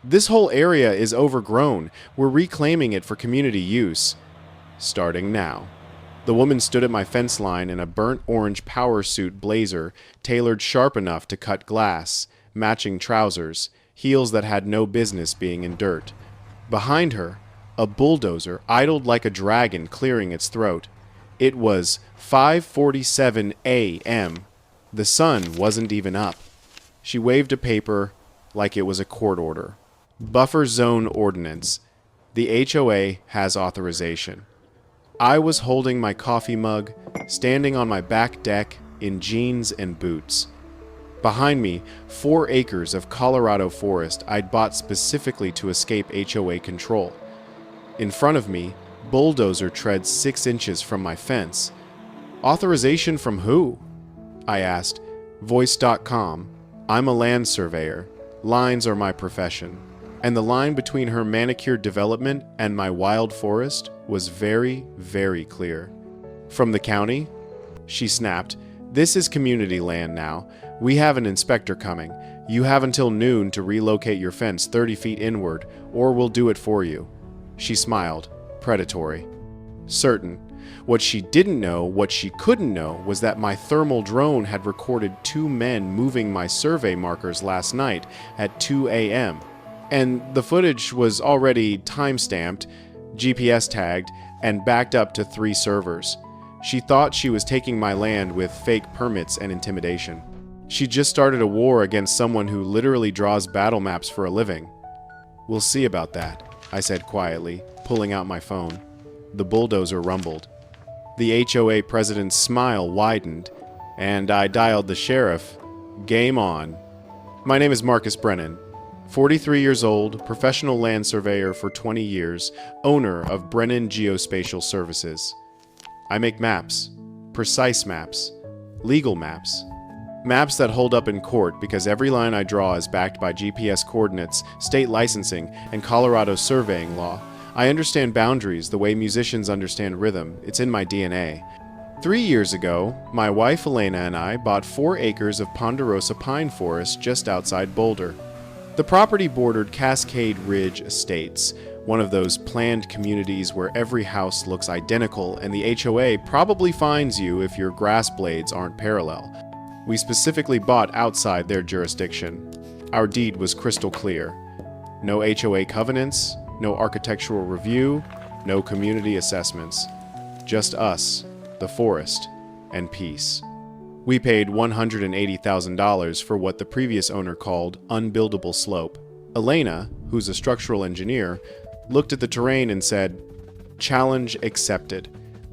This whole area is overgrown. We're reclaiming it for community use. Starting now. The woman stood at my fence line in a burnt orange power suit blazer tailored sharp enough to cut glass, matching trousers, heels that had no business being in dirt. Behind her, a bulldozer idled like a dragon clearing its throat. It was 5:47 a.m. The sun wasn't even up. She waved a paper like it was a court order. Buffer Zone Ordinance. The HOA has authorization. I was holding my coffee mug, standing on my back deck in jeans and boots. Behind me, 4 acres of Colorado forest I'd bought specifically to escape HOA control. In front of me, bulldozer treads 6 inches from my fence. Authorization from who? I asked. Voice.com. I'm a land surveyor. Lines are my profession. And the line between her manicured development and my wild forest was very, very clear. From the county? She snapped. This is community land now. We have an inspector coming. You have until noon to relocate your fence 30 feet inward, or we'll do it for you. She smiled, predatory. Certain. What she didn't know, what she couldn't know, was that my thermal drone had recorded 2 men moving my survey markers last night at 2 a.m., and the footage was already time-stamped, GPS tagged, and backed up to 3 servers. She thought she was taking my land with fake permits and intimidation. She just started a war against someone who literally draws battle maps for a living. We'll see about that, I said quietly, pulling out my phone. The bulldozer rumbled. The HOA president's smile widened, and I dialed the sheriff. Game on. My name is Marcus Brennan. 43 years old, professional land surveyor for 20 years, owner of Brennan Geospatial Services. I make maps, precise maps, legal maps, maps that hold up in court because every line I draw is backed by GPS coordinates, state licensing, and Colorado surveying law. I understand boundaries the way musicians understand rhythm. It's in my DNA. 3 years ago, my wife Elena and I bought 4 acres of ponderosa pine forest just outside Boulder. The property bordered Cascade Ridge Estates, one of those planned communities where every house looks identical and the HOA probably fines you if your grass blades aren't parallel. We specifically bought outside their jurisdiction. Our deed was crystal clear. No HOA covenants, no architectural review, no community assessments. Just us, the forest, and peace. We paid $180,000 for what the previous owner called unbuildable slope. Elena, who's a structural engineer, looked at the terrain and said, "Challenge accepted."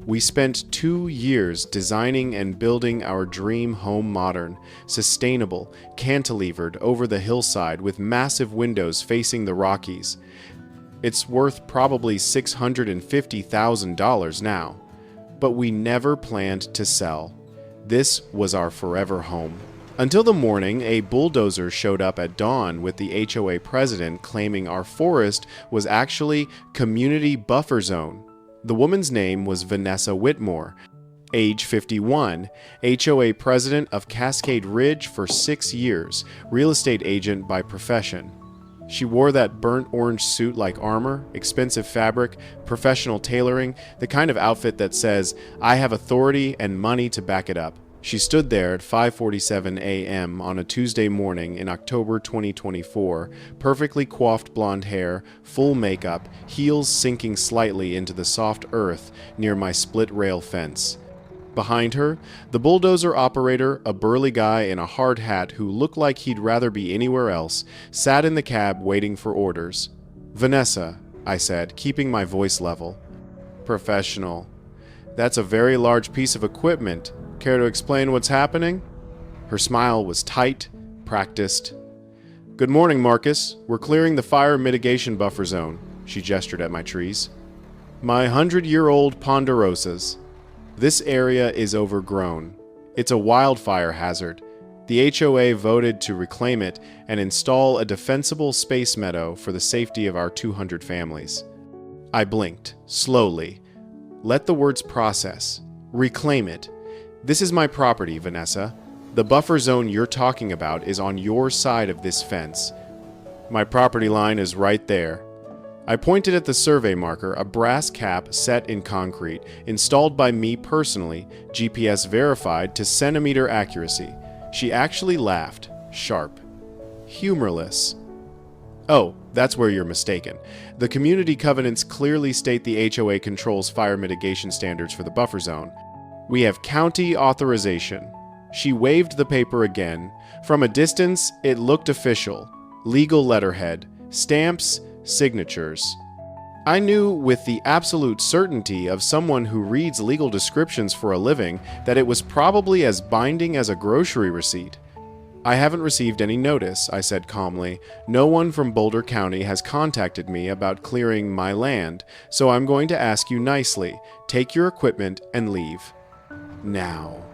We spent 2 years designing and building our dream home modern, sustainable, cantilevered over the hillside with massive windows facing the Rockies. It's worth probably $650,000 now, but we never planned to sell. This was our forever home. Until the morning, a bulldozer showed up at dawn with the HOA president claiming our forest was actually community buffer zone. The woman's name was Vanessa Whitmore, age 51, HOA president of Cascade Ridge for 6 years, real estate agent by profession. She wore that burnt orange suit like armor, expensive fabric, professional tailoring, the kind of outfit that says, "I have authority and money to back it up." She stood there at 5:47 a.m. on a Tuesday morning in October 2024, perfectly coiffed blonde hair, full makeup, heels sinking slightly into the soft earth near my split rail fence. Behind her, the bulldozer operator, a burly guy in a hard hat who looked like he'd rather be anywhere else, sat in the cab waiting for orders. "Vanessa," I said, keeping my voice level. "Professional. That's a very large piece of equipment. Care to explain what's happening?" Her smile was tight, practiced. "Good morning, Marcus. We're clearing the fire mitigation buffer zone." She gestured at my trees. "My 100-year-old ponderosas. This area is overgrown. It's a wildfire hazard. The HOA voted to reclaim it and install a defensible space meadow for the safety of our 200 families." I blinked, slowly. Let the words process. Reclaim it. This is my property, Vanessa. The buffer zone you're talking about is on your side of this fence. My property line is right there. I pointed at the survey marker, a brass cap set in concrete, installed by me personally, GPS verified to centimeter accuracy. She actually laughed, sharp, humorless. Oh, that's where you're mistaken. The community covenants clearly state the HOA controls fire mitigation standards for the buffer zone. We have county authorization. She waved the paper again. From a distance, it looked official. Legal letterhead, stamps, signatures. I knew with the absolute certainty of someone who reads legal descriptions for a living that it was probably as binding as a grocery receipt. I haven't received any notice, I said calmly. No one from Boulder County has contacted me about clearing my land, so I'm going to ask you nicely, take your equipment and leave. Now.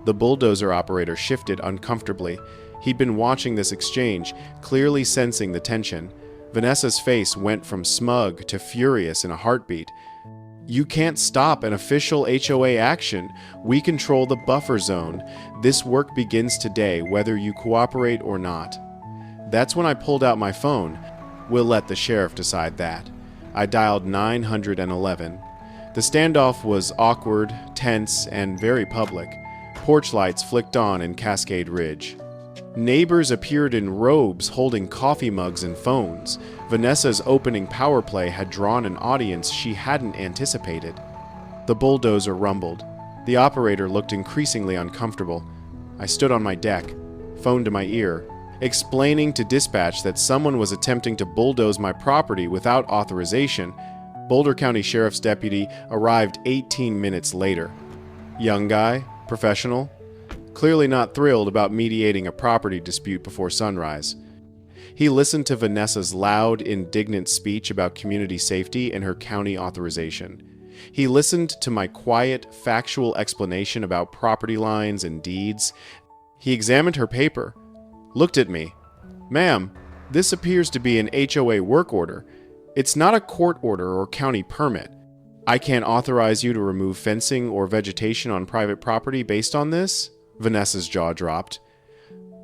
The bulldozer operator shifted uncomfortably. He'd been watching this exchange, clearly sensing the tension. Vanessa's face went from smug to furious in a heartbeat. You can't stop an official HOA action. We control the buffer zone. This work begins today, whether you cooperate or not. That's when I pulled out my phone. We'll let the sheriff decide that. I dialed 911. The standoff was awkward, tense, and very public. Porch lights flicked on in Cascade Ridge. Neighbors appeared in robes holding coffee mugs and phones. Vanessa's opening power play had drawn an audience she hadn't anticipated. The bulldozer rumbled. The operator looked increasingly uncomfortable. I stood on my deck, phone to my ear, explaining to dispatch that someone was attempting to bulldoze my property without authorization. Boulder County Sheriff's deputy arrived 18 minutes later. Young guy, professional, clearly not thrilled about mediating a property dispute before sunrise. He listened to Vanessa's loud, indignant speech about community safety and her county authorization. He listened to my quiet, factual explanation about property lines and deeds. He examined her paper, looked at me. Ma'am, this appears to be an HOA work order. It's not a court order or county permit. I can't authorize you to remove fencing or vegetation on private property based on this? Vanessa's jaw dropped.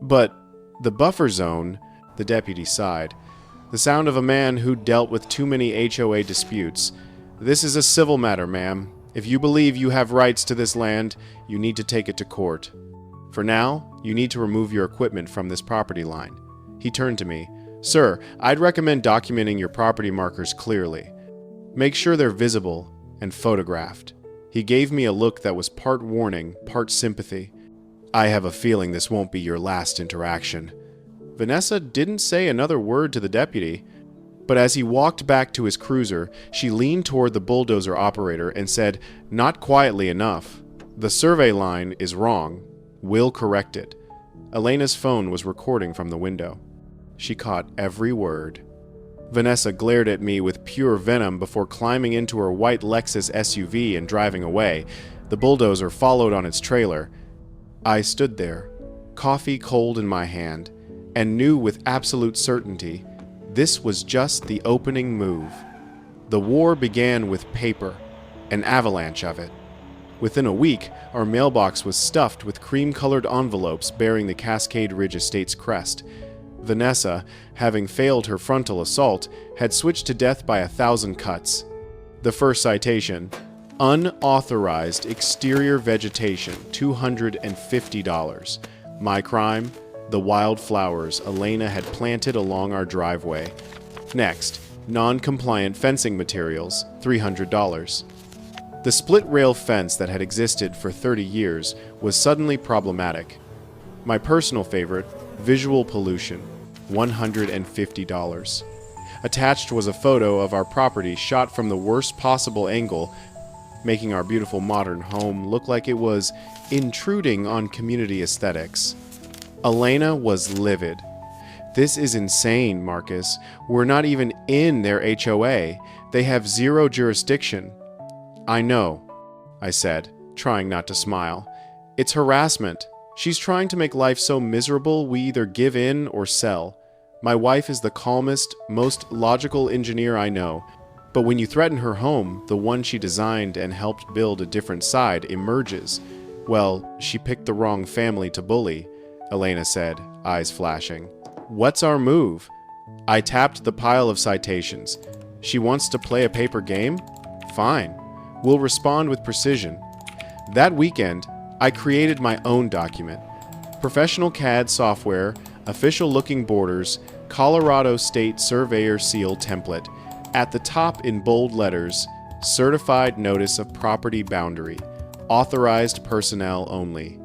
But the buffer zone, the deputy sighed. The sound of a man who dealt with too many HOA disputes. This is a civil matter, ma'am. If you believe you have rights to this land, you need to take it to court. For now, you need to remove your equipment from this property line. He turned to me. Sir, I'd recommend documenting your property markers clearly. Make sure they're visible and photographed. He gave me a look that was part warning, part sympathy. I have a feeling this won't be your last interaction. Vanessa didn't say another word to the deputy, but as he walked back to his cruiser, she leaned toward the bulldozer operator and said, not quietly enough, the survey line is wrong. We'll correct it. Elena's phone was recording from the window. She caught every word. Vanessa glared at me with pure venom before climbing into her white Lexus SUV and driving away. The bulldozer followed on its trailer. I stood there, coffee cold in my hand, and knew with absolute certainty this was just the opening move. The war began with paper, an avalanche of it. Within a week, our mailbox was stuffed with cream-colored envelopes bearing the Cascade Ridge Estate's crest. Vanessa, having failed her frontal assault, had switched to death by 1,000 cuts. The first citation: unauthorized exterior vegetation, $250. My crime: the wildflowers Elena had planted along our driveway. Next, non-compliant fencing materials, $300. The split-rail fence that had existed for 30 years was suddenly problematic. My personal favorite, visual pollution, $150. Attached was a photo of our property shot from the worst possible angle, making our beautiful modern home look like it was intruding on community aesthetics. Elena was livid. This is insane, Marcus. We're not even in their HOA. They have zero jurisdiction. I know, I said, trying not to smile. It's harassment. She's trying to make life so miserable we either give in or sell. My wife is the calmest, most logical engineer I know. But when you threaten her home, the one she designed and helped build a different side emerges. Well, she picked the wrong family to bully, Elena said, eyes flashing. What's our move? I tapped the pile of citations. She wants to play a paper game? Fine. We'll respond with precision. That weekend, I created my own document. Professional CAD software, official-looking borders, Colorado State Surveyor Seal template. At the top in bold letters, Certified Notice of Property Boundary. Authorized personnel only.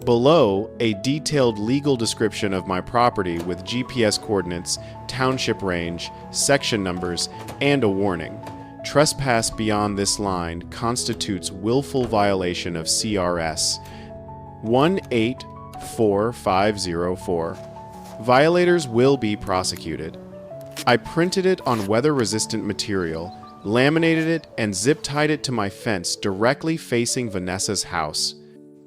Below, a detailed legal description of my property with GPS coordinates, township range, section numbers, and a warning. Trespass beyond this line constitutes willful violation of CRS 184504. Violators will be prosecuted. I printed it on weather-resistant material, laminated it, and zip-tied it to my fence directly facing Vanessa's house.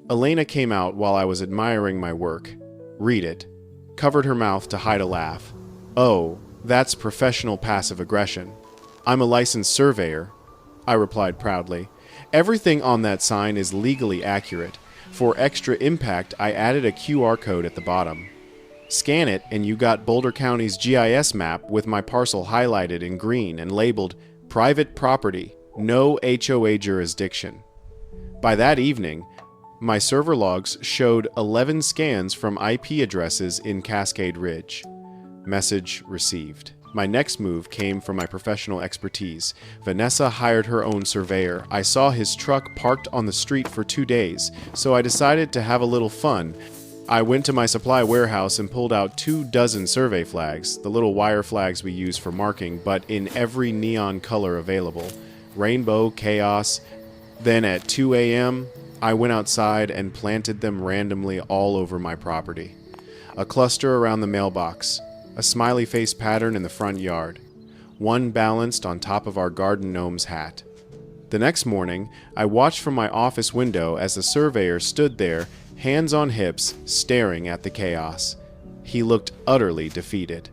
Elena came out while I was admiring my work. Read it. Covered her mouth to hide a laugh. Oh, that's professional passive aggression. I'm a licensed surveyor, I replied proudly. Everything on that sign is legally accurate. For extra impact, I added a QR code at the bottom. Scan it and you got Boulder County's GIS map with my parcel highlighted in green and labeled Private Property, No HOA Jurisdiction. By that evening, my server logs showed 11 scans from IP addresses in Cascade Ridge. Message received. My next move came from my professional expertise. Vanessa hired her own surveyor. I saw his truck parked on the street for 2 days, so I decided to have a little fun. I went to my supply warehouse and pulled out 24 survey flags, the little wire flags we use for marking, but in every neon color available. Rainbow, chaos. Then at 2 a.m., I went outside and planted them randomly all over my property. A cluster around the mailbox. A smiley face pattern in the front yard. One balanced on top of our garden gnome's hat. The next morning, I watched from my office window as the surveyor stood there, hands on hips, staring at the chaos. He looked utterly defeated.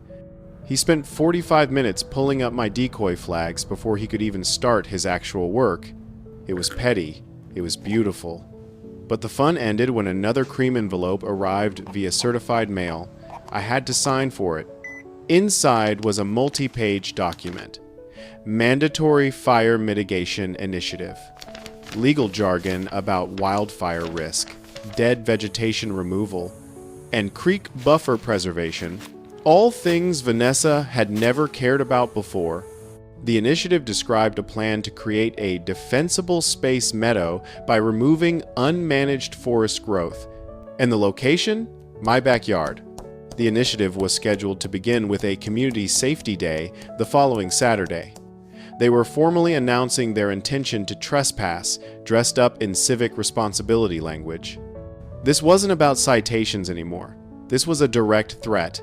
He spent 45 minutes pulling up my decoy flags before he could even start his actual work. It was petty. It was beautiful. But the fun ended when another cream envelope arrived via certified mail. I had to sign for it. Inside was a multi-page document. Mandatory Fire Mitigation Initiative. Legal jargon about wildfire risk, dead vegetation removal, and creek buffer preservation. All things Vanessa had never cared about before. The initiative described a plan to create a defensible space meadow by removing unmanaged forest growth. And the location? My backyard. The initiative was scheduled to begin with a community safety day the following Saturday. They were formally announcing their intention to trespass, dressed up in civic responsibility language. This wasn't about citations anymore. This was a direct threat.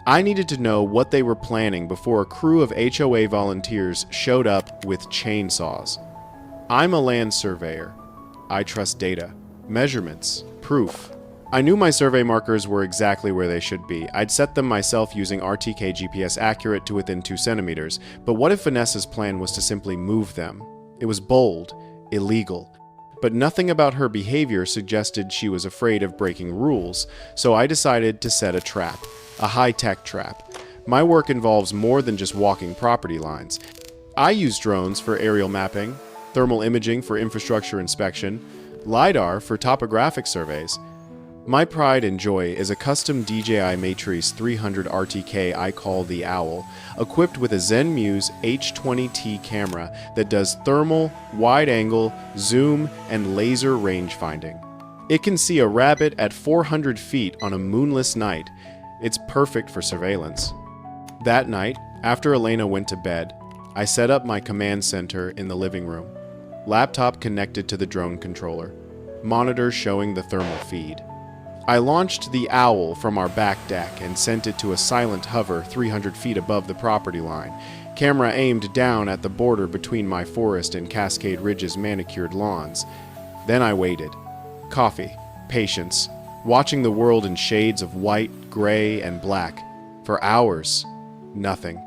I needed to know what they were planning before a crew of HOA volunteers showed up with chainsaws. I'm a land surveyor. I trust data, measurements, proof. I knew my survey markers were exactly where they should be. I'd set them myself using RTK GPS accurate to within 2 centimeters. But what if Vanessa's plan was to simply move them? It was bold, illegal. But nothing about her behavior suggested she was afraid of breaking rules, so I decided to set a trap, a high-tech trap. My work involves more than just walking property lines. I use drones for aerial mapping, thermal imaging for infrastructure inspection, LiDAR for topographic surveys. My pride and joy is a custom DJI Matrice 300 RTK I call the Owl, equipped with a ZenMuse H20T camera that does thermal, wide-angle, zoom, and laser range finding. It can see a rabbit at 400 feet on a moonless night. It's perfect for surveillance. That night, after Elena went to bed, I set up my command center in the living room. Laptop connected to the drone controller. Monitor showing the thermal feed. I launched the Owl from our back deck and sent it to a silent hover 300 feet above the property line. Camera aimed down at the border between my forest and Cascade Ridge's manicured lawns. Then I waited. Coffee, patience, watching the world in shades of white, gray, and black. For hours, nothing.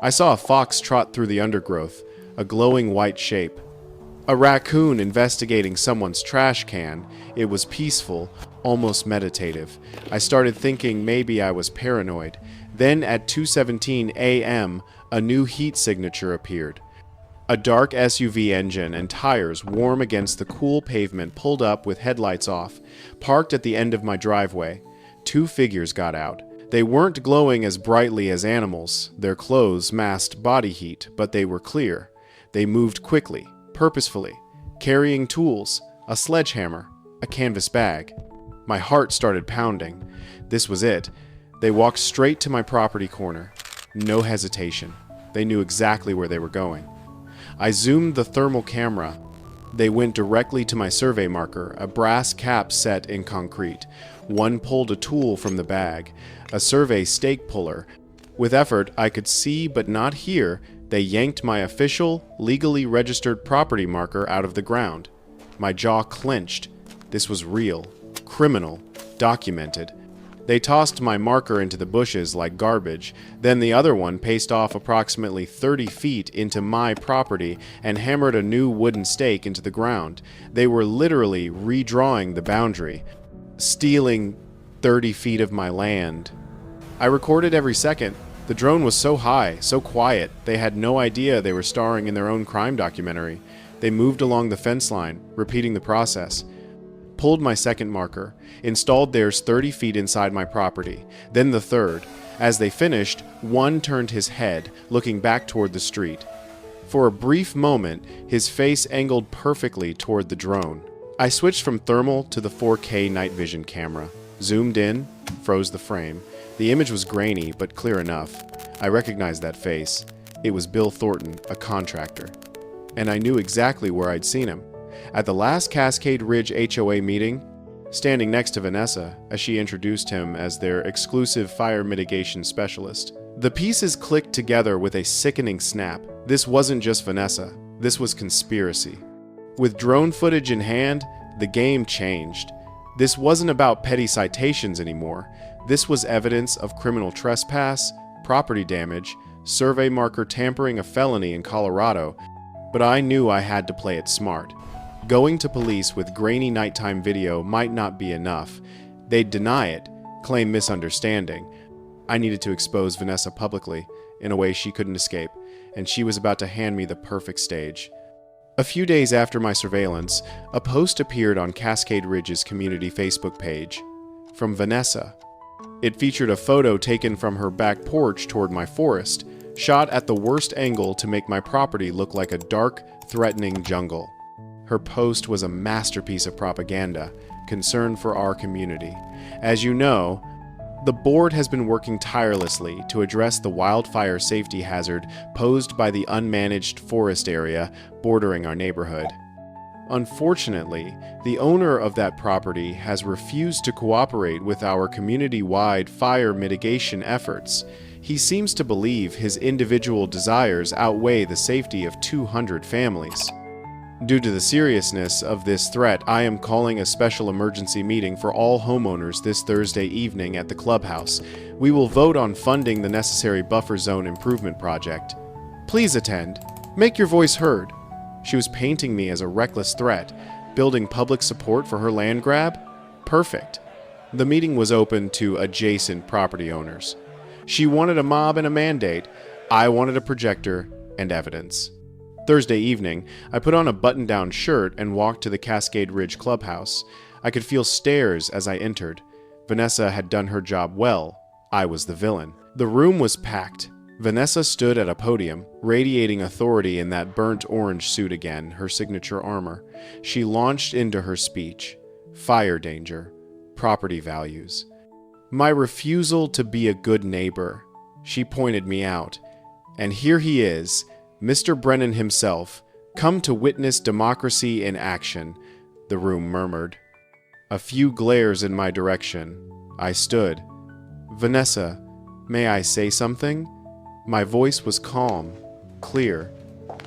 I saw a fox trot through the undergrowth, a glowing white shape. A raccoon investigating someone's trash can. It was peaceful, almost meditative. I started thinking maybe I was paranoid. Then at 2:17 a.m., a new heat signature appeared. A dark SUV engine and tires warm against the cool pavement pulled up with headlights off, parked at the end of my driveway. Two figures got out. They weren't glowing as brightly as animals. Their clothes masked body heat, but they were clear. They moved quickly, purposefully, carrying tools, a sledgehammer, a canvas bag. My heart started pounding. This was it. They walked straight to my property corner. No hesitation. They knew exactly where they were going. I zoomed the thermal camera. They went directly to my survey marker, a brass cap set in concrete. One pulled a tool from the bag, a survey stake puller. With effort, I could see but not hear, they yanked my official, legally registered property marker out of the ground. My jaw clenched. This was real, criminal, documented. They tossed my marker into the bushes like garbage. Then the other one paced off approximately 30 feet into my property and hammered a new wooden stake into the ground. They were literally redrawing the boundary, stealing 30 feet of my land. I recorded every second. The drone was so high, so quiet, they had no idea they were starring in their own crime documentary. They moved along the fence line, repeating the process. Pulled my second marker, installed theirs 30 feet inside my property, then the third. As they finished, one turned his head, looking back toward the street. For a brief moment, his face angled perfectly toward the drone. I switched from thermal to the 4K night vision camera, zoomed in, froze the frame. The image was grainy, but clear enough. I recognized that face. It was Bill Thornton, a contractor. And I knew exactly where I'd seen him. At the last Cascade Ridge HOA meeting, standing next to Vanessa as she introduced him as their exclusive fire mitigation specialist. The pieces clicked together with a sickening snap. This wasn't just Vanessa. This was conspiracy. With drone footage in hand, the game changed. This wasn't about petty citations anymore. This was evidence of criminal trespass, property damage, survey marker tampering, a felony in Colorado. But I knew I had to play it smart. Going to police with grainy nighttime video might not be enough. They'd deny it, claim misunderstanding. I needed to expose Vanessa publicly, in a way she couldn't escape, and she was about to hand me the perfect stage. A few days after my surveillance, a post appeared on Cascade Ridge's community Facebook page. From Vanessa. It featured a photo taken from her back porch toward my forest, shot at the worst angle to make my property look like a dark, threatening jungle. Her post was a masterpiece of propaganda, concern for our community. As you know, the board has been working tirelessly to address the wildfire safety hazard posed by the unmanaged forest area bordering our neighborhood. Unfortunately, the owner of that property has refused to cooperate with our community-wide fire mitigation efforts. He seems to believe his individual desires outweigh the safety of 200 families. Due to the seriousness of this threat, I am calling a special emergency meeting for all homeowners this Thursday evening at the clubhouse. We will vote on funding the necessary buffer zone improvement project. Please attend. Make your voice heard. She was painting me as a reckless threat, building public support for her land grab? Perfect. The meeting was open to adjacent property owners. She wanted a mob and a mandate. I wanted a projector and evidence. Thursday evening, I put on a button-down shirt and walked to the Cascade Ridge clubhouse. I could feel stares as I entered. Vanessa had done her job well. I was the villain. The room was packed. Vanessa stood at a podium, radiating authority in that burnt orange suit again, her signature armor. She launched into her speech. Fire danger. Property values. My refusal to be a good neighbor. She pointed me out. And here he is, Mr. Brennan himself, come to witness democracy in action, the room murmured. A few glares in my direction. I stood. Vanessa, may I say something? My voice was calm, clear.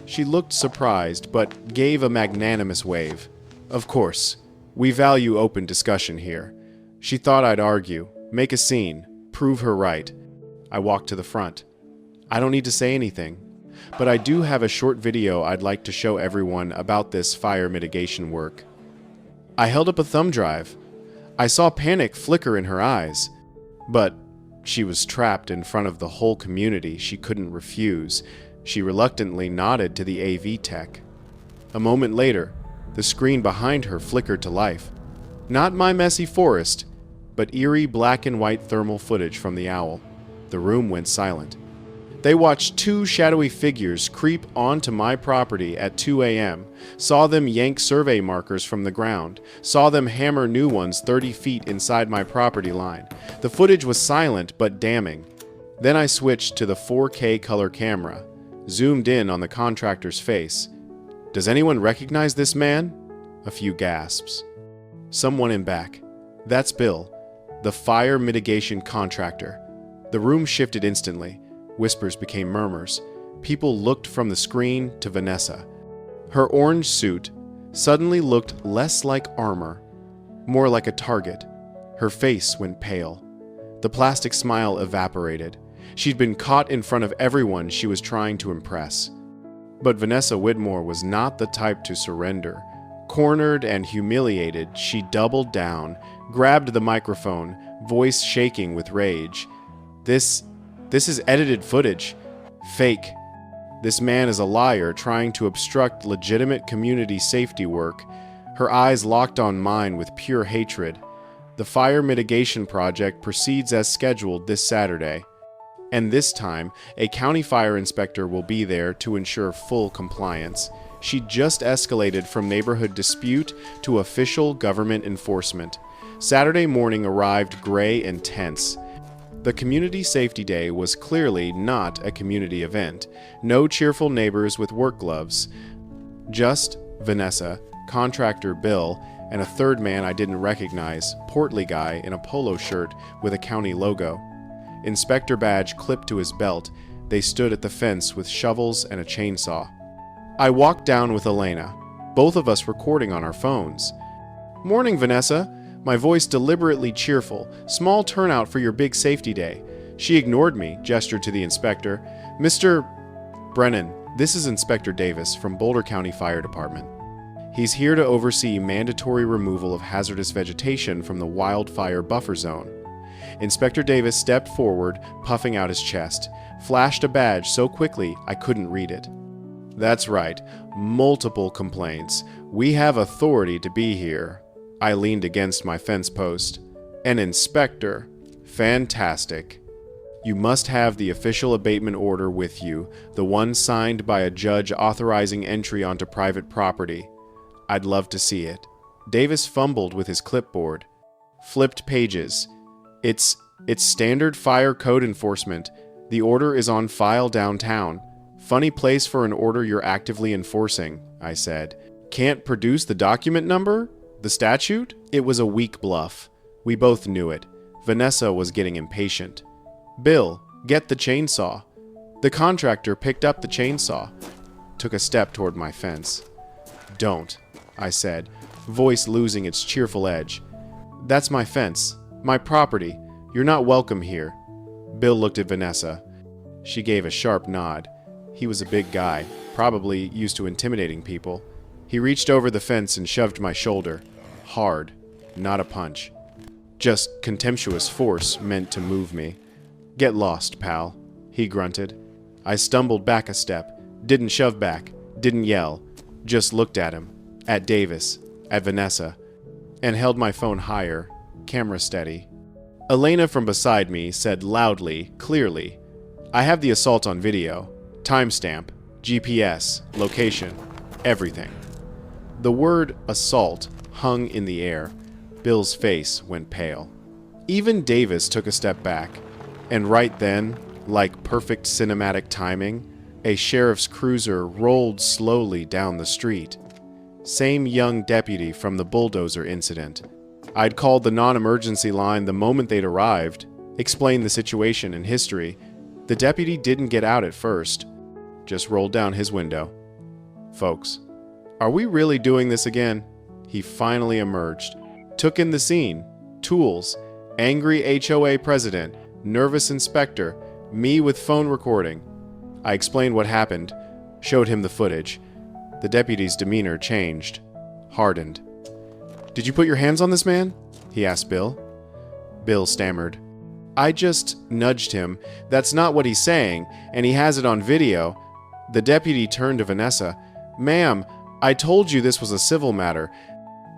She looked surprised, but gave a magnanimous wave. Of course, we value open discussion here. She thought I'd argue, make a scene, prove her right. I walked to the front. I don't need to say anything, but I do have a short video I'd like to show everyone about this fire mitigation work. I held up a thumb drive. I saw panic flicker in her eyes, but She was trapped in front of the whole community she couldn't refuse. She reluctantly nodded to the AV tech. A moment later, the screen behind her flickered to life. Not my messy forest, but eerie black and white thermal footage from the owl. The room went silent. They watched two shadowy figures creep onto my property at 2 a.m., saw them yank survey markers from the ground, saw them hammer new ones 30 feet inside my property line. The footage was silent but damning. Then I switched to the 4K color camera, zoomed in on the contractor's face. "Does anyone recognize this man?" A few gasps. Someone in back. "That's Bill, the fire mitigation contractor." The room shifted instantly. Whispers became murmurs. People looked from the screen to Vanessa. Her orange suit suddenly looked less like armor, more like a target. Her face went pale. The plastic smile evaporated. She'd been caught in front of everyone she was trying to impress. But Vanessa Whitmore was not the type to surrender. Cornered and humiliated, she doubled down, grabbed the microphone, voice shaking with rage. This is edited footage. Fake. This man is a liar trying to obstruct legitimate community safety work." Her eyes locked on mine with pure hatred. "The fire mitigation project proceeds as scheduled this Saturday. And this time, a county fire inspector will be there to ensure full compliance." She just escalated from neighborhood dispute to official government enforcement. Saturday morning arrived gray and tense. The Community Safety Day was clearly not a community event. No cheerful neighbors with work gloves. Just Vanessa, contractor Bill, and a third man I didn't recognize, portly guy in a polo shirt with a county logo. Inspector badge clipped to his belt. They stood at the fence with shovels and a chainsaw. I walked down with Elena, both of us recording on our phones. "Morning, Vanessa." My voice deliberately cheerful. "Small turnout for your big safety day." She ignored me, gestured to the inspector. "Mr. Brennan, this is Inspector Davis from Boulder County Fire Department. He's here to oversee mandatory removal of hazardous vegetation from the wildfire buffer zone." Inspector Davis stepped forward, puffing out his chest, flashed a badge so quickly I couldn't read it. "That's right, multiple complaints. We have authority to be here." I leaned against my fence post. "An inspector? Fantastic. You must have the official abatement order with you, the one signed by a judge authorizing entry onto private property. I'd love to see it." Davis fumbled with his clipboard. Flipped pages. It's standard fire code enforcement. The order is on file downtown. Funny place for an order you're actively enforcing," I said. "Can't produce the document number? The statute?" It was a weak bluff. We both knew it. Vanessa was getting impatient. "Bill, get the chainsaw." The contractor picked up the chainsaw, took a step toward my fence. "Don't," I said, voice losing its cheerful edge. "That's my fence, my property. You're not welcome here." Bill looked at Vanessa. She gave a sharp nod. He was a big guy, probably used to intimidating people. He reached over the fence and shoved my shoulder. Hard, not a punch. Just contemptuous force meant to move me. "Get lost, pal," he grunted. I stumbled back a step, didn't shove back, didn't yell, just looked at him, at Davis, at Vanessa, and held my phone higher, camera steady. Elena from beside me said loudly, clearly, "I have the assault on video. Timestamp, GPS, location, everything." The word assault hung in the air. Bill's face went pale. Even Davis took a step back, and right then, like perfect cinematic timing, a sheriff's cruiser rolled slowly down the street. Same young deputy from the Bulldozer incident. I'd called the non-emergency line the moment they'd arrived, explained the situation and history. The deputy didn't get out at first, just rolled down his window. "Folks, are we really doing this again?" He finally emerged, took in the scene, tools, angry HOA president, nervous inspector, me with phone recording. I explained what happened, showed him the footage. The deputy's demeanor changed, hardened. "Did you put your hands on this man?" he asked Bill. Bill stammered. I just nudged him. That's not what he's saying, and he has it on video. The deputy turned to Vanessa. Ma'am, I told you this was a civil matter.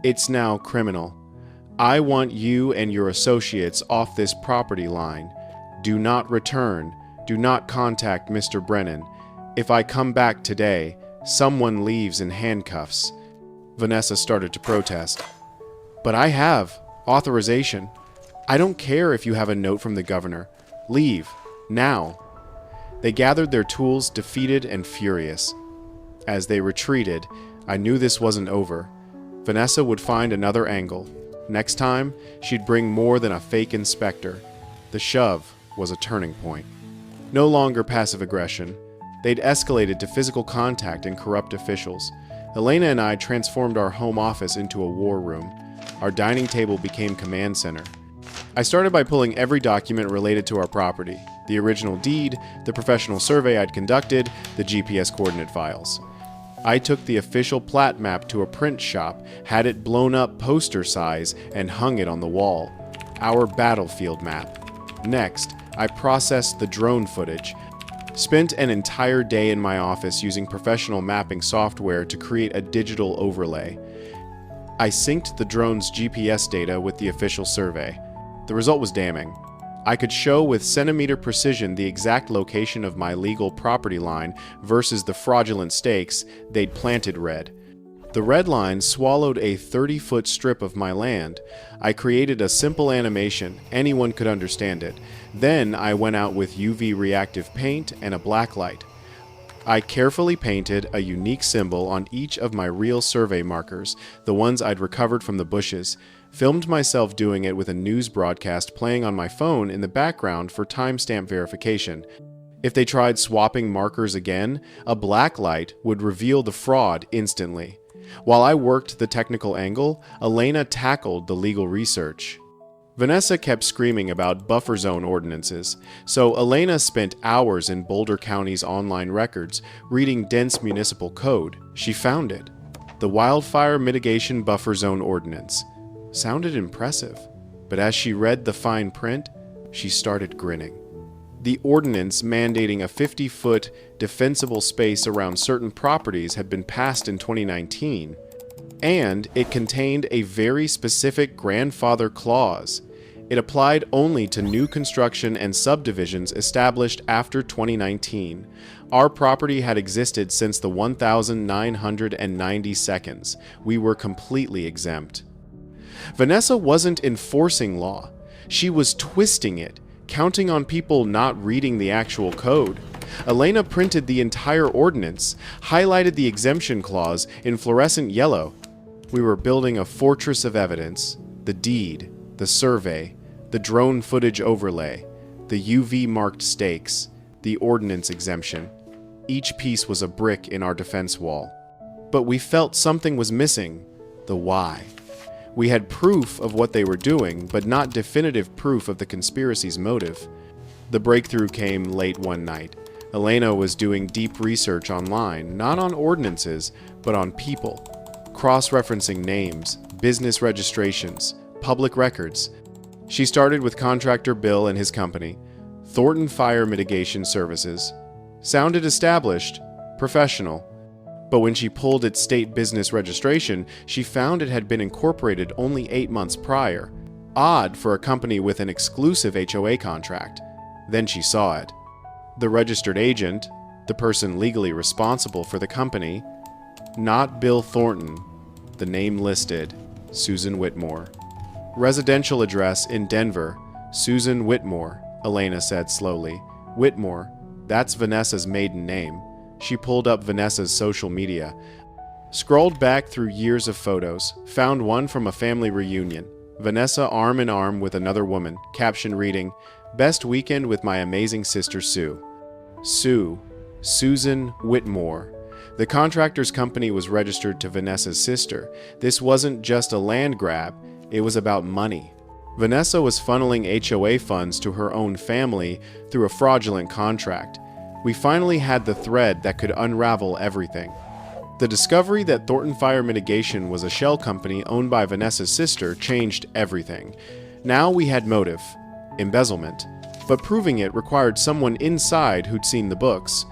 It's now criminal. I want you and your associates off this property line. Do not return. Do not contact Mr. Brennan. If I come back today, someone leaves in handcuffs. Vanessa started to protest. But I have authorization. I don't care if you have a note from the governor. Leave. Now. They gathered their tools, defeated and furious. As they retreated, I knew this wasn't over. Vanessa would find another angle. Next time, she'd bring more than a fake inspector. The shove was a turning point. No longer passive aggression. They'd escalated to physical contact and corrupt officials. Elena and I transformed our home office into a war room. Our dining table became command center. I started by pulling every document related to our property. The original deed, the professional survey I'd conducted, the GPS coordinate files. I took the official plat map to a print shop, had it blown up poster size, and hung it on the wall. Our battlefield map. Next, I processed the drone footage. Spent an entire day in my office using professional mapping software to create a digital overlay. I synced the drone's GPS data with the official survey. The result was damning. I could show with centimeter precision the exact location of my legal property line versus the fraudulent stakes they'd planted red. The red line swallowed a 30-foot strip of my land. I created a simple animation, anyone could understand it. Then I went out with UV reactive paint and a black light. I carefully painted a unique symbol on each of my real survey markers, the ones I'd recovered from the bushes. Filmed myself doing it with a news broadcast playing on my phone in the background for timestamp verification. If they tried swapping markers again, a black light would reveal the fraud instantly. While I worked the technical angle, Elena tackled the legal research. Vanessa kept screaming about buffer zone ordinances, so Elena spent hours in Boulder County's online records reading dense municipal code. She found it. The Wildfire Mitigation Buffer Zone Ordinance. Sounded impressive, but as she read the fine print, she started grinning. The ordinance mandating a 50-foot defensible space around certain properties had been passed in 2019, and it contained a very specific grandfather clause. It applied only to new construction and subdivisions established after 2019. Our property had existed since the 1990 seconds. We were completely exempt. Vanessa wasn't enforcing law. She was twisting it, counting on people not reading the actual code. Elena printed the entire ordinance, highlighted the exemption clause in fluorescent yellow. We were building a fortress of evidence: the deed, the survey, the drone footage overlay, the UV-marked stakes, the ordinance exemption. Each piece was a brick in our defense wall. But we felt something was missing: the why. We had proof of what they were doing, but not definitive proof of the conspiracy's motive. The breakthrough came late one night. Elena was doing deep research online, not on ordinances, but on people. Cross-referencing names, business registrations, public records. She started with contractor Bill and his company, Thornton Fire Mitigation Services. Sounded established, professional. But when she pulled its state business registration, she found it had been incorporated only 8 months prior. Odd for a company with an exclusive HOA contract. Then she saw it. The registered agent, the person legally responsible for the company, not Bill Thornton, the name listed, Susan Whitmore. Residential address in Denver, Susan Whitmore, Elena said slowly. Whitmore, that's Vanessa's maiden name. She pulled up Vanessa's social media, scrolled back through years of photos, found one from a family reunion. Vanessa arm in arm with another woman, caption reading, "Best weekend with my amazing sister Sue." Susan Whitmore. The contractor's company was registered to Vanessa's sister. This wasn't just a land grab, it was about money. Vanessa was funneling HOA funds to her own family through a fraudulent contract. We finally had the thread that could unravel everything. The discovery that Thornton Fire Mitigation was a shell company owned by Vanessa's sister changed everything. Now we had motive. embezzlement, but proving it required someone inside who'd seen the books.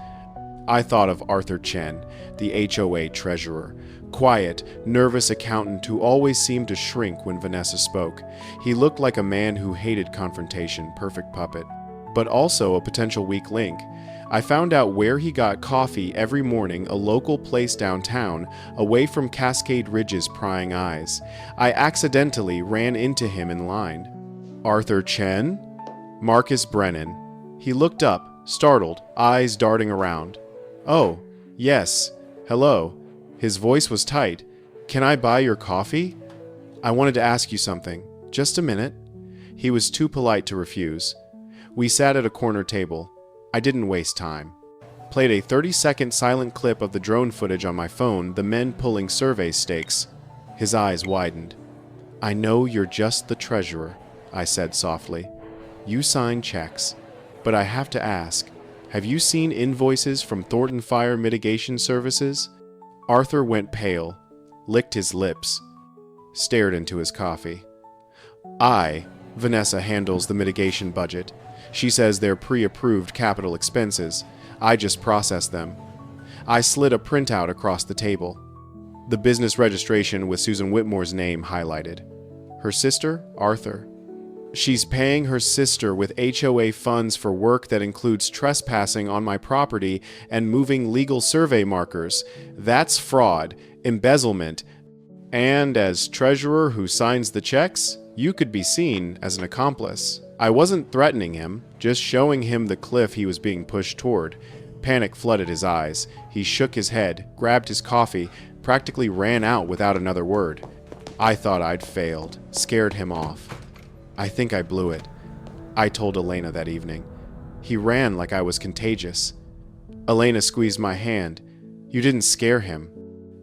I thought of Arthur Chen, the HOA treasurer, quiet, nervous accountant who always seemed to shrink when Vanessa spoke. He looked like a man who hated confrontation, perfect puppet, but also a potential weak link. I found out where he got coffee every morning, a local place downtown, away from Cascade Ridge's prying eyes. I accidentally ran into him in line. Arthur Chen? Marcus Brennan. He looked up, startled, eyes darting around. Oh, yes. Hello. His voice was tight. Can I buy your coffee? I wanted to ask you something. Just a minute. He was too polite to refuse. We sat at a corner table. I didn't waste time. Played a 30-second silent clip of the drone footage on my phone, the men pulling survey stakes. His eyes widened. I know you're just the treasurer, I said softly. You sign checks. But I have to ask, have you seen invoices from Thornton Fire Mitigation Services? Arthur went pale, licked his lips, stared into his coffee. Vanessa handles the mitigation budget. She says they're pre-approved capital expenses. I just process them. I slid a printout across the table. The business registration with Susan Whitmore's name highlighted. Her sister, Arthur. She's paying her sister with HOA funds for work that includes trespassing on my property and moving legal survey markers. That's fraud, embezzlement, and as treasurer who signs the checks, you could be seen as an accomplice. I wasn't threatening him, just showing him the cliff he was being pushed toward. Panic flooded his eyes. He shook his head, grabbed his coffee, practically ran out without another word. I thought I'd failed, scared him off. I think I blew it, I told Elena that evening. He ran like I was contagious. Elena squeezed my hand. You didn't scare him.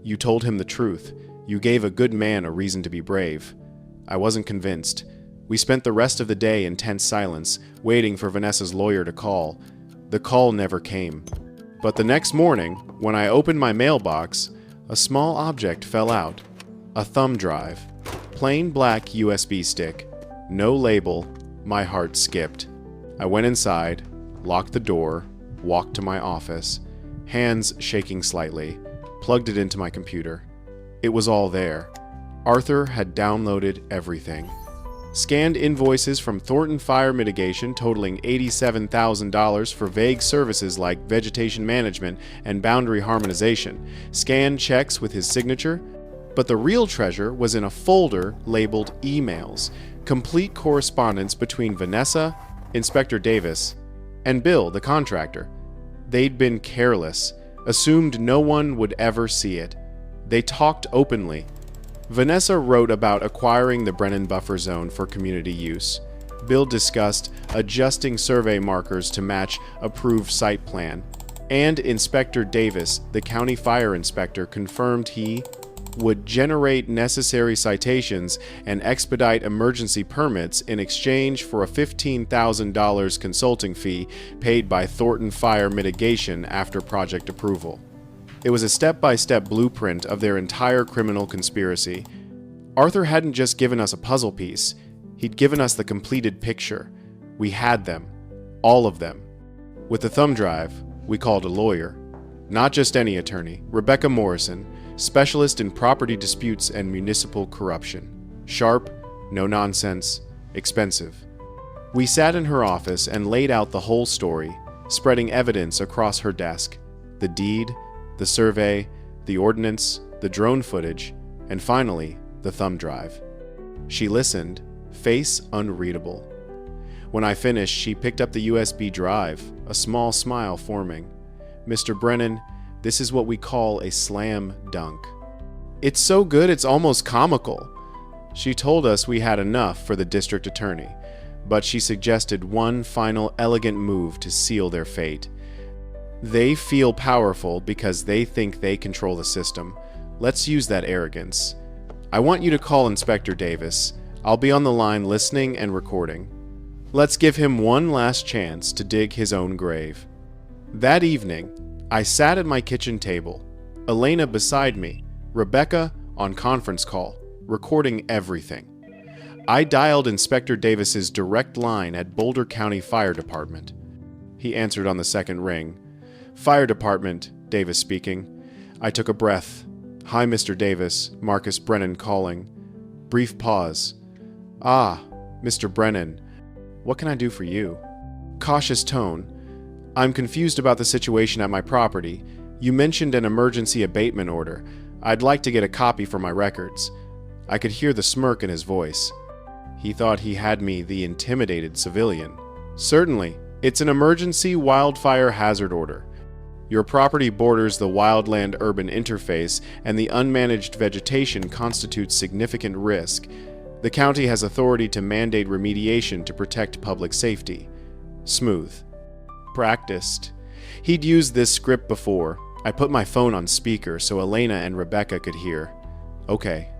You told him the truth. You gave a good man a reason to be brave. I wasn't convinced. We spent the rest of the day in tense silence, waiting for Vanessa's lawyer to call. The call never came. But the next morning, when I opened my mailbox, a small object fell out. A thumb drive. Plain black USB stick. No label. My heart skipped. I went inside, locked the door, walked to my office, hands shaking slightly, plugged it into my computer. It was all there. Arthur had downloaded everything. Scanned invoices from Thornton Fire Mitigation totaling $87,000 for vague services like vegetation management and boundary harmonization. Scanned checks with his signature. But the real treasure was in a folder labeled emails. Complete correspondence between Vanessa, Inspector Davis, and Bill, the contractor. They'd been careless, assumed no one would ever see it. They talked openly. Vanessa wrote about acquiring the Brennan buffer zone for community use. Bill discussed adjusting survey markers to match approved site plan. And Inspector Davis, the county fire inspector, confirmed he would generate necessary citations and expedite emergency permits in exchange for a $15,000 consulting fee paid by Thornton Fire Mitigation after project approval. It was a step-by-step blueprint of their entire criminal conspiracy. Arthur hadn't just given us a puzzle piece, he'd given us the completed picture. We had them. All of them. With the thumb drive, we called a lawyer. Not just any attorney, Rebecca Morrison, specialist in property disputes and municipal corruption. Sharp, no nonsense, expensive. We sat in her office and laid out the whole story, spreading evidence across her desk. The deed, the survey, the ordinance, the drone footage, and finally, the thumb drive. She listened, face unreadable. When I finished, she picked up the USB drive, a small smile forming. Mr. Brennan, this is what we call a slam dunk. It's so good it's almost comical. She told us we had enough for the district attorney, but she suggested one final elegant move to seal their fate. They feel powerful because they think they control the system. Let's use that arrogance. I want you to call Inspector Davis. I'll be on the line listening and recording. Let's give him one last chance to dig his own grave. That evening, I sat at my kitchen table, Elena beside me, Rebecca on conference call, recording everything. I dialed Inspector Davis's direct line at Boulder County Fire Department. He answered on the second ring. Fire Department, Davis speaking. I took a breath. Hi, Mr. Davis, Marcus Brennan calling. Brief pause. Ah, Mr. Brennan, what can I do for you? Cautious tone. I'm confused about the situation at my property. You mentioned an emergency abatement order. I'd like to get a copy for my records. I could hear the smirk in his voice. He thought he had me the intimidated civilian. Certainly, it's an emergency wildfire hazard order. Your property borders the wildland-urban interface, and the unmanaged vegetation constitutes significant risk. The county has authority to mandate remediation to protect public safety. Smooth. Practiced. He'd used this script before. I put my phone on speaker so Elena and Rebecca could hear. Okay.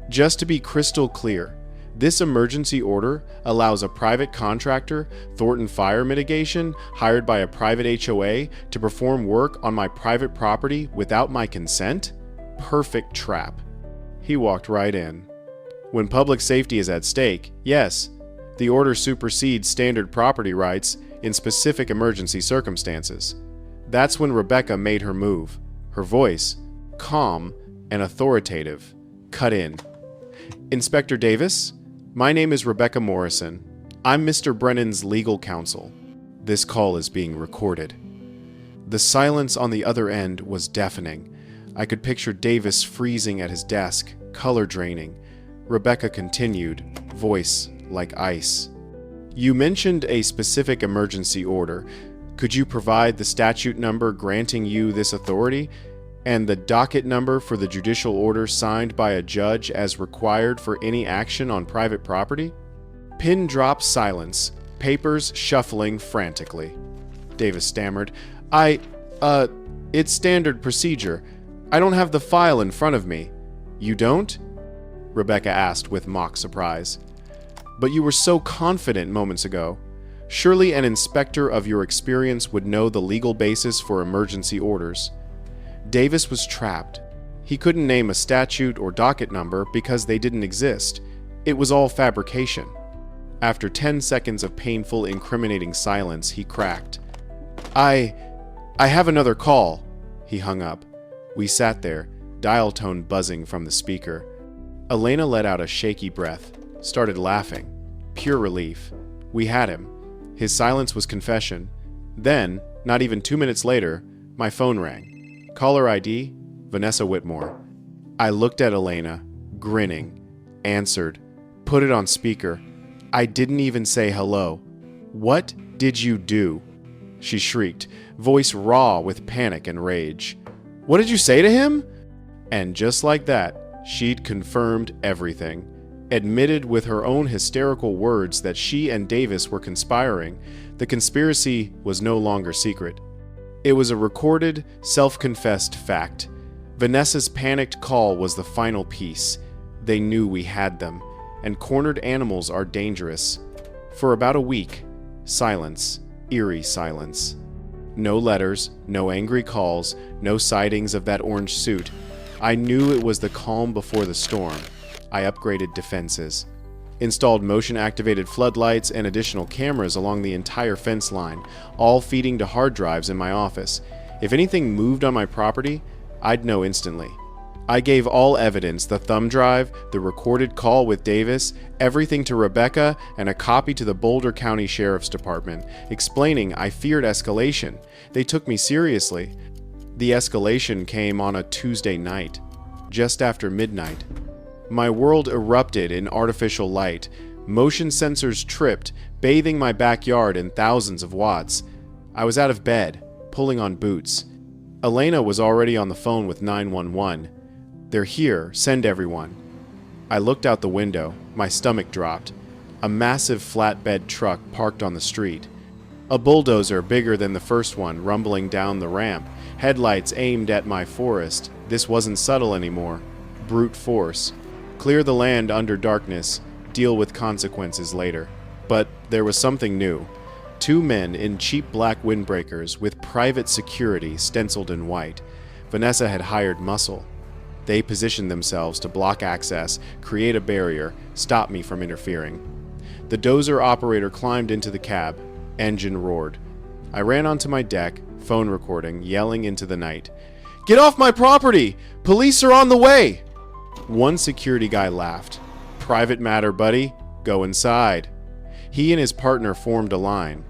Just to be crystal clear, this emergency order allows a private contractor, Thornton Fire Mitigation, hired by a private HOA, to perform work on my private property without my consent? Perfect trap. He walked right in. When public safety is at stake, yes, the order supersedes standard property rights in specific emergency circumstances. That's when Rebecca made her move. Her voice, calm and authoritative, cut in. Inspector Davis? My name is Rebecca Morrison. I'm Mr. Brennan's legal counsel. This call is being recorded. The silence on the other end was deafening. I could picture Davis freezing at his desk, color draining. Rebecca continued, voice like ice. You mentioned a specific emergency order. Could you provide the statute number granting you this authority? And the docket number for the judicial order signed by a judge as required for any action on private property? Pin drop silence, papers shuffling frantically. Davis stammered, it's standard procedure. I don't have the file in front of me. You don't? Rebecca asked with mock surprise. But you were so confident moments ago. Surely an inspector of your experience would know the legal basis for emergency orders. Davis was trapped. He couldn't name a statute or docket number because they didn't exist. It was all fabrication. After 10 seconds of painful, incriminating silence, he cracked. I have another call. He hung up. We sat there, dial tone buzzing from the speaker. Elena let out a shaky breath, started laughing. Pure relief. We had him. His silence was confession. Then, not even 2 minutes later, my phone rang. Caller ID, Vanessa Whitmore. I looked at Elena, grinning, answered, put it on speaker. I didn't even say hello. What did you do? She shrieked, voice raw with panic and rage. What did you say to him? And just like that, she'd confirmed everything. Admitted with her own hysterical words that she and Davis were conspiring. The conspiracy was no longer secret. It was a recorded, self-confessed fact. Vanessa's panicked call was the final piece. They knew we had them, and cornered animals are dangerous. For about a week, silence, eerie silence. No letters, no angry calls, no sightings of that orange suit. I knew it was the calm before the storm. I upgraded defenses. Installed motion-activated floodlights and additional cameras along the entire fence line, all feeding to hard drives in my office. If anything moved on my property, I'd know instantly. I gave all evidence, the thumb drive, the recorded call with Davis, everything to Rebecca, and a copy to the Boulder County Sheriff's Department, explaining I feared escalation. They took me seriously. The escalation came on a Tuesday night, just after midnight. My world erupted in artificial light. Motion sensors tripped, bathing my backyard in thousands of watts. I was out of bed, pulling on boots. Elena was already on the phone with 911. They're here, send everyone. I looked out the window, my stomach dropped. A massive flatbed truck parked on the street. A bulldozer bigger than the first one rumbling down the ramp, headlights aimed at my forest. This wasn't subtle anymore. Brute force. Clear the land under darkness, deal with consequences later. But there was something new. 2 men in cheap black windbreakers with private security stenciled in white. Vanessa had hired muscle. They positioned themselves to block access, create a barrier, stop me from interfering. The dozer operator climbed into the cab. Engine roared. I ran onto my deck, phone recording, yelling into the night. "Get off my property! Police are on the way!" One security guy laughed. "Private matter, buddy. Go inside." He and his partner formed a line.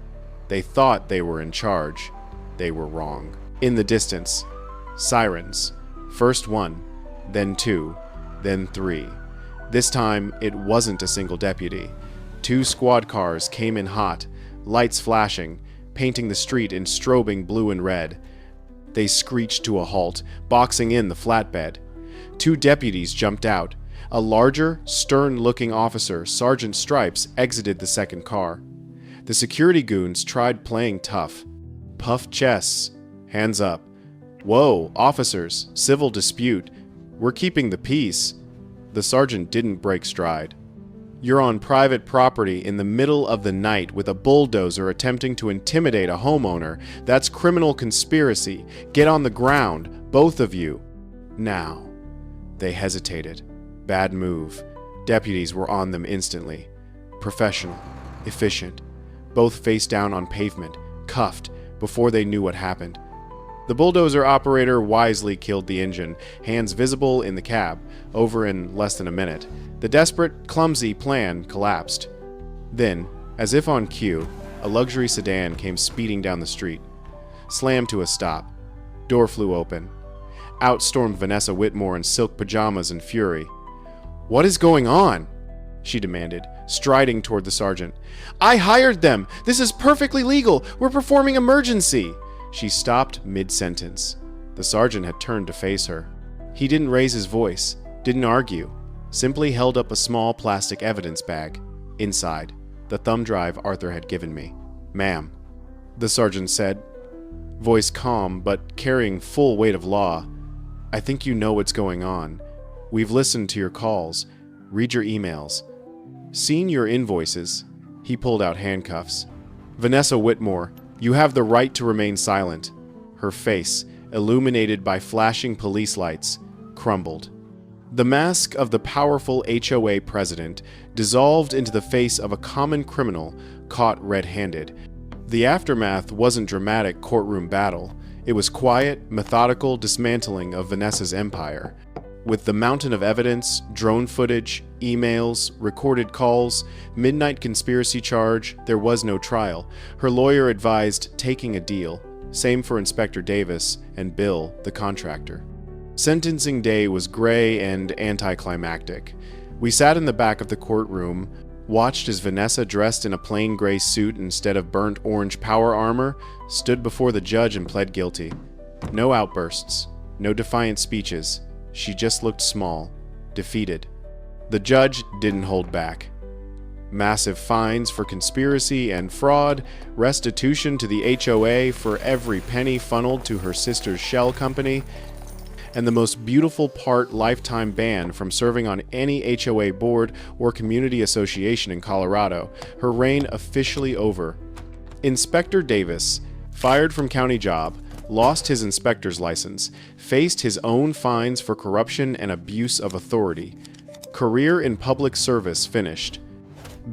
They thought they were in charge. They were wrong. In the distance, sirens. First one, then two, then three. This time, it wasn't a single deputy. 2 squad cars came in hot, lights flashing, painting the street in strobing blue and red. They screeched to a halt, boxing in the flatbed. 2 deputies jumped out. A larger, stern-looking officer, Sergeant Stripes, exited the second car. The security goons tried playing tough. Puffed chests. Hands up. "Whoa, officers, civil dispute. We're keeping the peace." The sergeant didn't break stride. "You're on private property in the middle of the night with a bulldozer attempting to intimidate a homeowner. That's criminal conspiracy. Get on the ground, both of you. Now." They hesitated. Bad move. Deputies were on them instantly. Professional. Efficient. Both face down on pavement, cuffed, before they knew what happened. The bulldozer operator wisely killed the engine, hands visible in the cab, over in less than a minute. The desperate, clumsy plan collapsed. Then, as if on cue, a luxury sedan came speeding down the street. Slammed to a stop. Door flew open. Out stormed Vanessa Whitmore in silk pajamas and fury. "What is going on?" she demanded, striding toward the sergeant. "I hired them! This is perfectly legal! We're performing emergency!" She stopped mid-sentence. The sergeant had turned to face her. He didn't raise his voice, didn't argue, simply held up a small plastic evidence bag. Inside, the thumb drive Arthur had given me. "Ma'am," the sergeant said, voice calm but carrying full weight of law, "I think you know what's going on. We've listened to your calls, read your emails, seen your invoices." He pulled out handcuffs. "Vanessa Whitmore, you have the right to remain silent." Her face, illuminated by flashing police lights, crumbled. The mask of the powerful HOA president dissolved into the face of a common criminal caught red-handed. The aftermath wasn't dramatic courtroom battle. It was quiet, methodical dismantling of Vanessa's empire. With the mountain of evidence, drone footage, emails, recorded calls, midnight conspiracy charge, there was no trial. Her lawyer advised taking a deal. Same for Inspector Davis and Bill, the contractor. Sentencing day was gray and anticlimactic. We sat in the back of the courtroom, watched as Vanessa, dressed in a plain gray suit instead of burnt orange power armor, stood before the judge and pled guilty. No outbursts, no defiant speeches. She just looked small, defeated. The judge didn't hold back. Massive fines for conspiracy and fraud, restitution to the HOA for every penny funneled to her sister's shell company, and the most beautiful part, lifetime ban from serving on any HOA board or community association in Colorado. Her reign officially over. Inspector Davis, fired from county job, lost his inspector's license, faced his own fines for corruption and abuse of authority. Career in public service finished.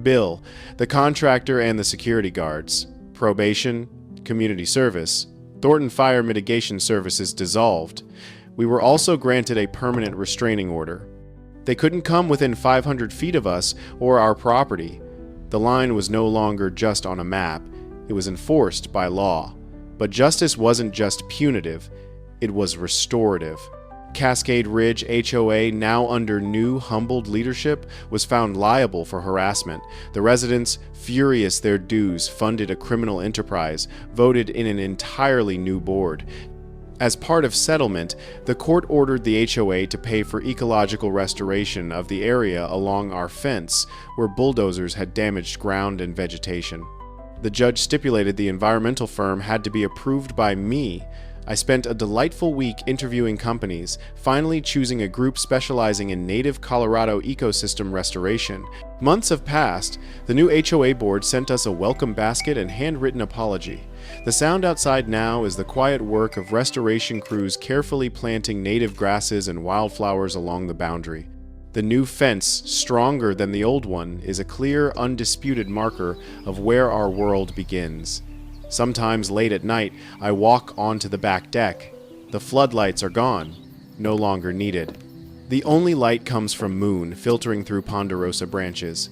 Bill, the contractor and the security guards, probation, community service, Thornton Fire Mitigation Services dissolved. We were also granted a permanent restraining order. They couldn't come within 500 feet of us or our property. The line was no longer just on a map, it was enforced by law. But justice wasn't just punitive, it was restorative. Cascade Ridge HOA, now under new, humbled leadership, was found liable for harassment. The residents, furious their dues, funded a criminal enterprise, voted in an entirely new board. As part of settlement, the court ordered the HOA to pay for ecological restoration of the area along our fence, where bulldozers had damaged ground and vegetation. The judge stipulated the environmental firm had to be approved by me. I spent a delightful week interviewing companies, finally choosing a group specializing in native Colorado ecosystem restoration. Months have passed. The new HOA board sent us a welcome basket and handwritten apology. The sound outside now is the quiet work of restoration crews carefully planting native grasses and wildflowers along the boundary. The new fence, stronger than the old one, is a clear, undisputed marker of where our world begins. Sometimes late at night, I walk onto the back deck. The floodlights are gone, no longer needed. The only light comes from moon filtering through ponderosa branches.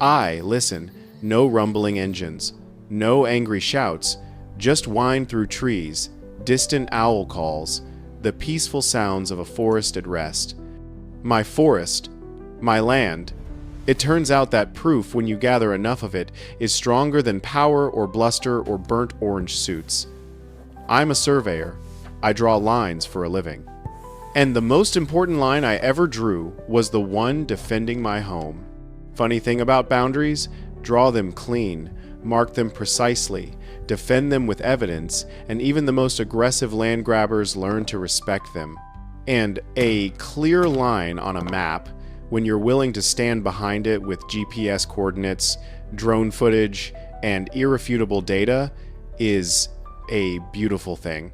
I listen, no rumbling engines, no angry shouts, just whine through trees, distant owl calls, the peaceful sounds of a forest at rest. My forest, my land. It turns out that proof, when you gather enough of it, is stronger than power or bluster or burnt orange suits. I'm a surveyor. I draw lines for a living. And the most important line I ever drew was the one defending my home. Funny thing about boundaries, draw them clean, mark them precisely, defend them with evidence, and even the most aggressive land grabbers learn to respect them. And a clear line on a map, when you're willing to stand behind it with GPS coordinates, drone footage, and irrefutable data, is a beautiful thing.